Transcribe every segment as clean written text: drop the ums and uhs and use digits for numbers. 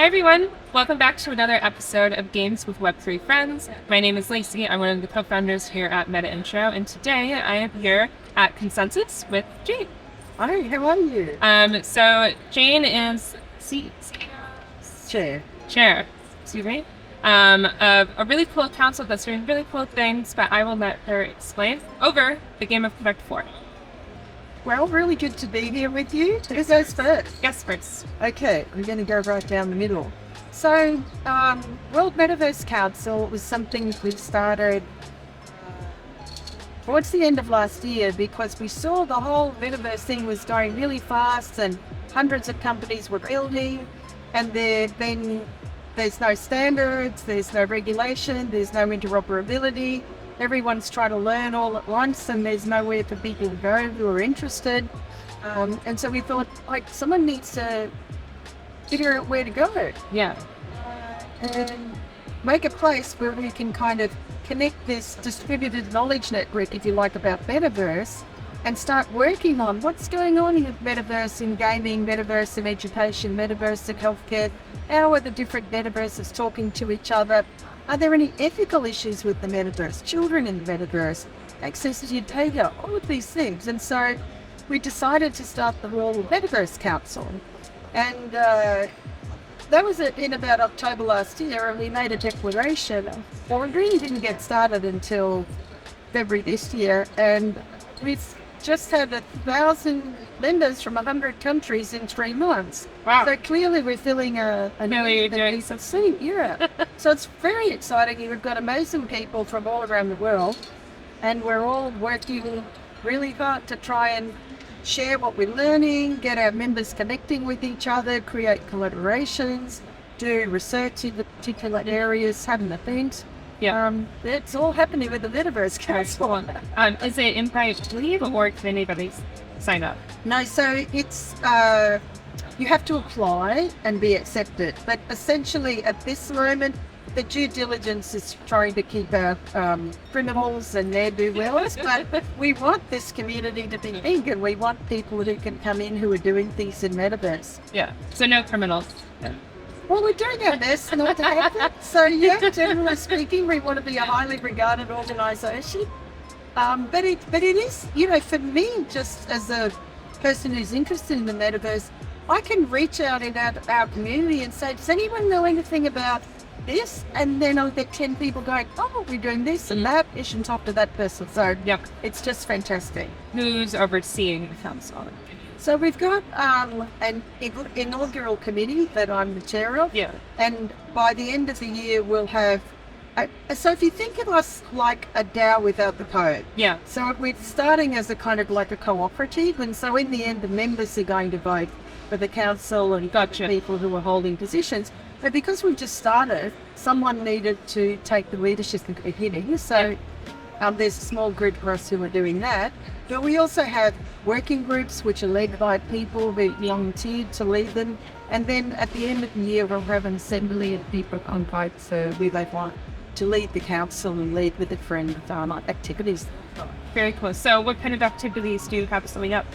everyone, welcome back to another episode of Games with Web3 Frens. My name is Lacey. I'm one of the co-founders here at Meta Intro, and today I am here at Consensus with Jane. Hi, how are you? So Jane is chair, excuse me, of a really cool council that's doing really cool things, but I will let her explain over the game of Connect 4. Well, really good to be here with you. Who goes first? Yes, first. Okay, I'm going to go right down the middle. So, World Metaverse Council was something we started towards the end of last year because we saw the whole metaverse thing was going really fast and hundreds of companies were building, and there's no standards, there's no regulation, there's no interoperability. Everyone's trying to learn all at once, and there's nowhere for people to go who are interested. And so we thought, someone needs to figure out where to go. Yeah. And make a place where we can kind of connect this distributed knowledge network, if you like, about metaverse, and start working on what's going on in metaverse in gaming, metaverse in education, metaverse in healthcare. How are the different metaverses talking to each other? Are there any ethical issues with the metaverse? Children in the metaverse, access to your data, all of these things. And so we decided to start the World Metaverse Council. And that was in about October last year, and we made a declaration. Well, it really didn't get started until February this year. And we've just had 1,000 members from 100 countries in 3 months. Wow. So clearly we're filling a Really doing some seat, yeah. So it's very exciting. We've got amazing people from all around the world, and we're all working really hard to try and share what we're learning, get our members connecting with each other, create collaborations, do research in the particular areas, have an event. Yeah. It's all happening with the Metaverse Council. Is it invite-only, or can anybody sign up? No, so it's you have to apply and be accepted. But essentially, at this moment, the due diligence is trying to keep out criminals and ne'er-do-wells. But we want this community to be big, and we want people who can come in who are doing things in Metaverse. Yeah. So no criminals. Well, we're doing our best not to happen. So, yeah, generally speaking, we want to be a highly regarded organisation. But it is, for me, just as a person who's interested in the metaverse, I can reach out in our community and say, does anyone know anything about this? And then I'll get 10 people going, oh, we're doing this and that. You should talk to that person. So, Yep. It's just fantastic. Who's overseeing the council? So we've got an inaugural committee that I'm the chair of. Yeah. And by the end of the year, we'll have... so if you think of us like a DAO without the code. Yeah. So we're starting as a kind of like a cooperative. And so in the end, the members are going to vote for the council and Gotcha. people who are holding positions. But because we've just started, someone needed to take the leadership of the beginning. So there's a small group for us who are doing that. But we also have working groups which are led by people who volunteered to lead them. And then at the end of the year, we'll have an assembly of people on pipe, so we they want to lead the council and lead with different activities. Very cool. So what kind of activities do you have coming up?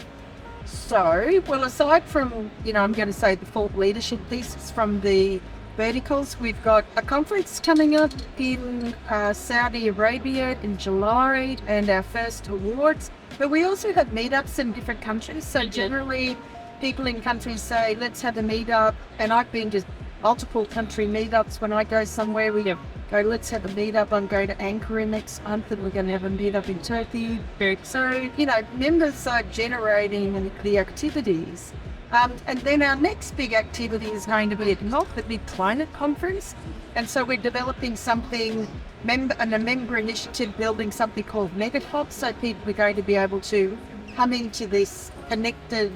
So, well, aside from, I'm going to say the thought leadership pieces from the verticals, we've got a conference coming up in Saudi Arabia in July, and our first awards. But we also have meetups in different countries. So generally, people in countries say, let's have a meetup. And I've been to multiple country meetups. When I go somewhere, we go, let's have a meetup. I'm going to Ankara next month, and we're going to have a meetup in Turkey. So, members are generating the activities. And then our next big activity is going to be at the big climate conference. And so we're developing something, a member initiative, building something called MegaCop. So people are going to be able to come into this connected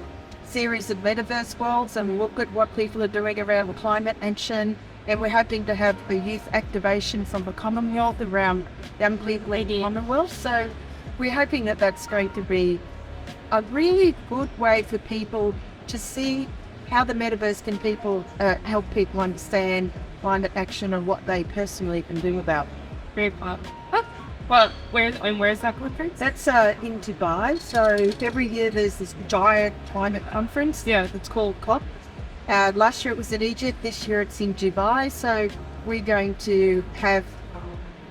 series of metaverse worlds and look at what people are doing around climate action. And we're hoping to have a youth activation from the Commonwealth around young people in the Commonwealth. So we're hoping that that's going to be a really good way for people to see how the metaverse can help people understand climate action and what they personally can do about it. Very cool. Well, where's that conference? That's in Dubai. So every year there's this giant climate conference. Yeah. It's called COP. Last year it was in Egypt, this year it's in Dubai. So we're going to have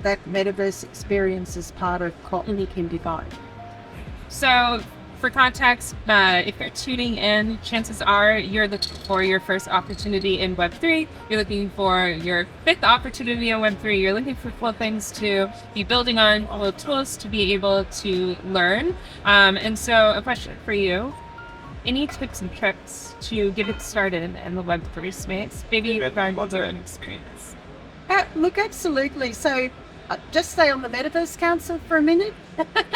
that metaverse experience as part of Cotton in Dubai. So, for context, if you're tuning in, chances are you're looking for your first opportunity in Web3. You're looking for your fifth opportunity in Web3. You're looking for cool things to be building on, cool tools to be able to learn. And so, a question for you. Any tips and tricks to get it started in the Web3 space? Maybe around your own experience. Look, absolutely. So just stay on the Metaverse Council for a minute.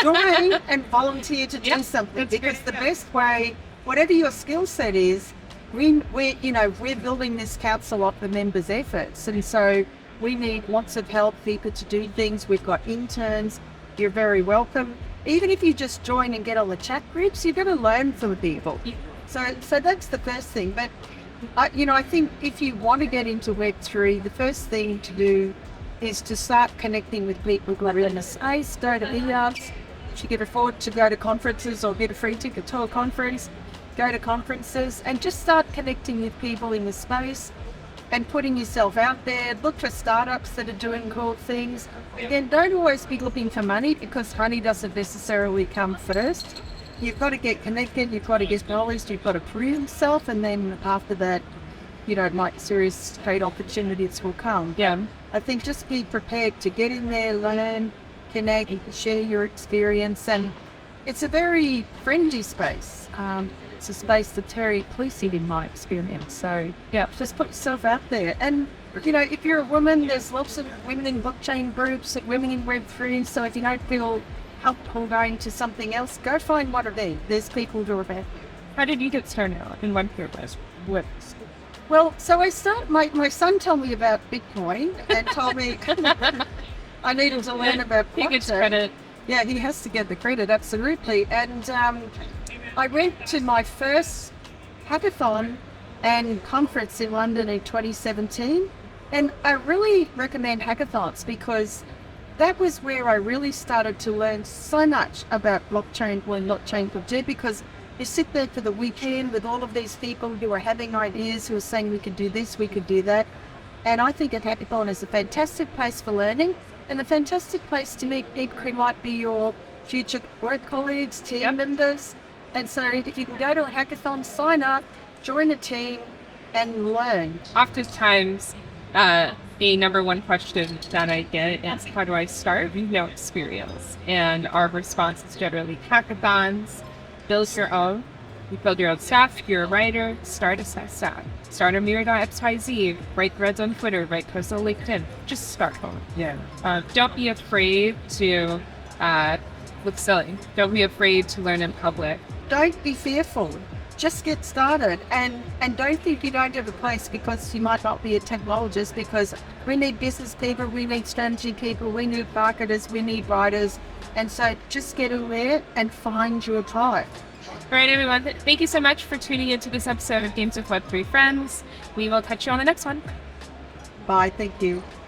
Join and volunteer to do something, because the best way, whatever your skill set is, we're building this council off the members' efforts. And so we need lots of help, people to do things. We've got interns. You're very welcome. Even if you just join and get on the chat groups, you're going to learn from people. So that's the first thing. But, I think if you want to get into Web3, the first thing to do is to start connecting with people who are in the space, go to meetups. If you can afford to go to conferences or get a free ticket to a conference, go to conferences and just start connecting with people in the space and putting yourself out there. Look for startups that are doing cool things. Again, don't always be looking for money, because money doesn't necessarily come first. You've got to get connected, you've got to get knowledge, you've got to prove yourself, and then after that, serious trade opportunities will come. Yeah. I think just be prepared to get in there, learn, connect, share your experience, and it's a very friendly space. It's a space that's very inclusive in my experience. So yeah, just put yourself out there. And if you're a woman, there's lots of women in blockchain groups, women in Web3. So if you don't feel comfortable going to something else, go find one of them. There's people who are there. How did you get started in Web3? Well, so my son told me about Bitcoin and told me I needed to learn about blockchain. He gets credit. Yeah, he has to get the credit, absolutely. And I went to my first hackathon and conference in London in 2017. And I really recommend hackathons, because that was where I really started to learn so much about blockchain, what blockchain could do, because you sit there for the weekend with all of these people who are having ideas, who are saying we could do this, we could do that. And I think a hackathon is a fantastic place for learning, and a fantastic place to meet people who might be your future work colleagues, team members. And so if you can go to a hackathon, sign up, join a team, and learn. Oftentimes, the number one question that I get is, how do I start? We've no experience. And our response is generally hackathons. Build your own. You build your own staff. You're a writer. Start a staff. Start a Mirror.xyz. Write threads on Twitter. Write posts on LinkedIn. Just start. Yeah. Don't be afraid to look silly. Don't be afraid to learn in public. Don't be fearful. Just get started, and don't think you don't have a place because you might not be a technologist, because we need business people, we need strategy people, we need marketers, we need writers. And so just get in there and find your tribe. All right, everyone. Thank you so much for tuning into this episode of Games with Web3 Frens. We will catch you on the next one. Bye. Thank you.